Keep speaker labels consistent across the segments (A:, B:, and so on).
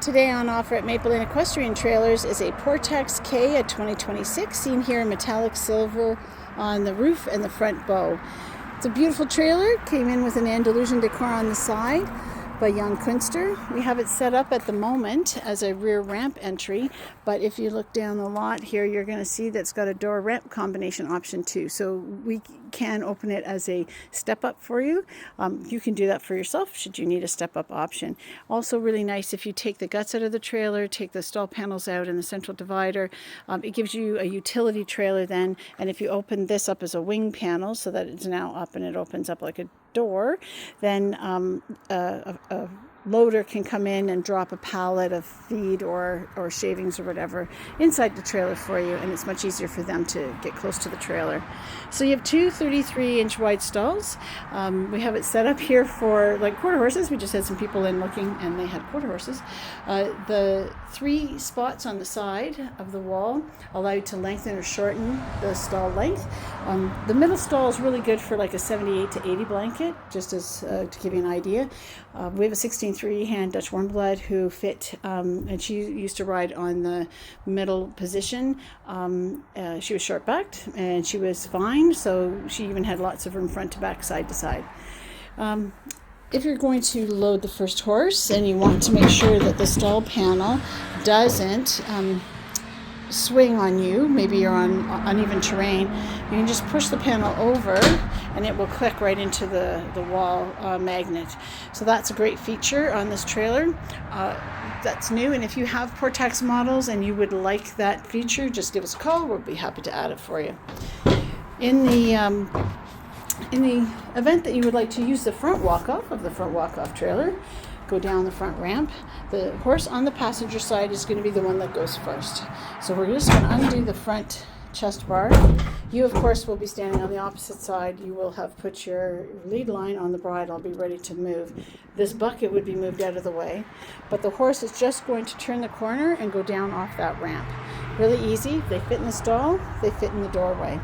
A: Today on offer at Maple Lane Equestrian Trailers is a Portax K, a 2026, seen here in metallic silver on the roof and the front bow. It's a beautiful trailer, came in with an Andalusian decor on the side by Jan Künster. We have it set up at the moment as a rear ramp entry, but if you look down the lot here, you're going to see that it's got a door ramp combination option too. So we can open it as a step up for you. You can do that for yourself should you need a step up option. Also really nice if you take the guts out of the trailer, take the stall panels out and the central divider. It gives you a utility trailer then, and if you open this up as a wing panel so that it's now up and it opens up like a door, then a loader can come in and drop a pallet of feed or shavings or whatever inside the trailer for you, and it's much easier for them to get close to the trailer. So you have two 33-inch wide stalls. We have it set up here for like quarter horses. We just had some people in looking and they had quarter horses. The 3 spots on the side of the wall allow you to lengthen or shorten the stall length. The middle stall is really good for like a 78 to 80 blanket, just as to give you an idea. We have a 16.3 hand Dutch Warmblood who fit, and she used to ride on the middle position. She was short backed and she was fine, so she even had lots of room front to back, side to side. If you're going to load the first horse and you want to make sure that the stall panel doesn't swing on you, maybe you're on uneven terrain, you can just push the panel over and it will click right into the wall magnet. So that's a great feature on this trailer. That's new, and if you have Portax models and you would like that feature, just give us a call. We'll be happy to add it for you. In the event that you would like to use the front walk-off of the front walk-off trailer, go down the front ramp. The horse on the passenger side is going to be the one that goes first. So we're just going to undo the front chest bar. You, of course, will be standing on the opposite side. You will have put your lead line on the bridle, be ready to move. This bucket would be moved out of the way, but the horse is just going to turn the corner and go down off that ramp. Really easy. They fit in the stall, they fit in the doorway.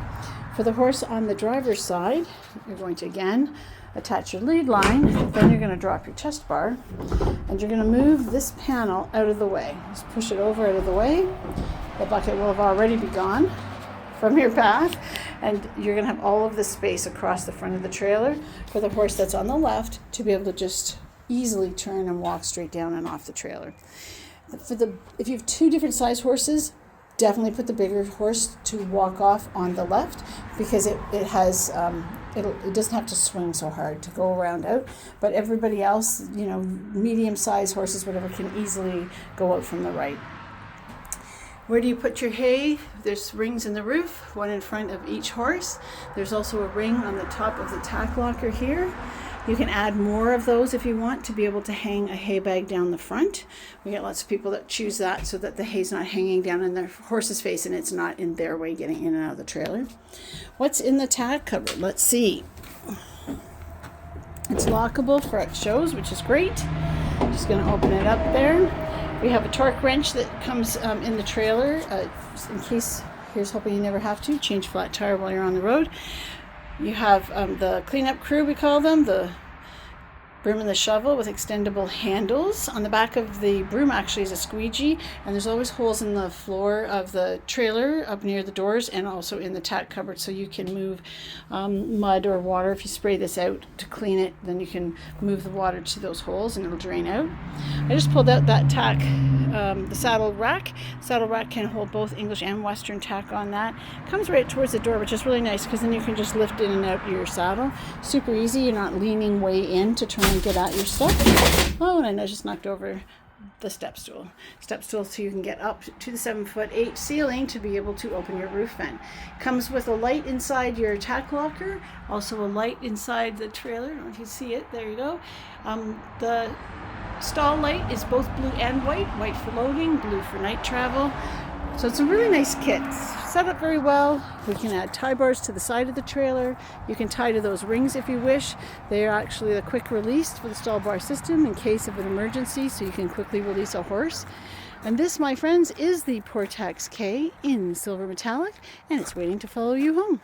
A: For the horse on the driver's side, you're going to again attach your lead line, then you're going to drop your chest bar, and you're going to move this panel out of the way. Just push it over out of the way. The bucket will have already be gone from your path, and you're going to have all of this space across the front of the trailer for the horse that's on the left to be able to just easily turn and walk straight down and off the trailer. If you have 2 different size horses, definitely put the bigger horse to walk off on the left, because it doesn't have to swing so hard to go around out. But everybody else, medium-sized horses, whatever, can easily go out from the right. Where do you put your hay? There's rings in the roof, one in front of each horse. There's also a ring on the top of the tack locker here. You can add more of those if you want to be able to hang a hay bag down the front. We get lots of people that choose that so that the hay's not hanging down in their horse's face and it's not in their way getting in and out of the trailer. What's in the tack cupboard? Let's see. It's lockable for X shows, which is great. I'm just going to open it up there. We have a torque wrench that comes in the trailer in case, here's hoping you never have to, change flat tire while you're on the road. You have the cleanup crew, we call them, the broom and the shovel with extendable handles. On the back of the broom actually is a squeegee, and there's always holes in the floor of the trailer up near the doors and also in the tack cupboard, so you can move mud or water. If you spray this out to clean it, then you can move the water to those holes and it'll drain out. I just pulled out that tack, the saddle rack. Saddle rack can hold both English and Western tack on that. Comes right towards the door, which is really nice because then you can just lift in and out your saddle. Super easy. You're not leaning way in to try and get at your stuff. Oh, and I just knocked over the step stool so you can get up to the 7'8" ceiling to be able to open your roof vent. Comes with a light inside your tack locker, also a light inside the trailer. I don't know if you see it. There you go. The stall light is both blue and white for loading, blue for night travel. So it's a really nice kit. It's set up very well. We can add tie bars to the side of the trailer. You can tie to those rings if you wish. They are actually a quick release for the stall bar system in case of an emergency, so you can quickly release a horse. And this, my friends, is the Portax K in silver metallic, and it's waiting to follow you home.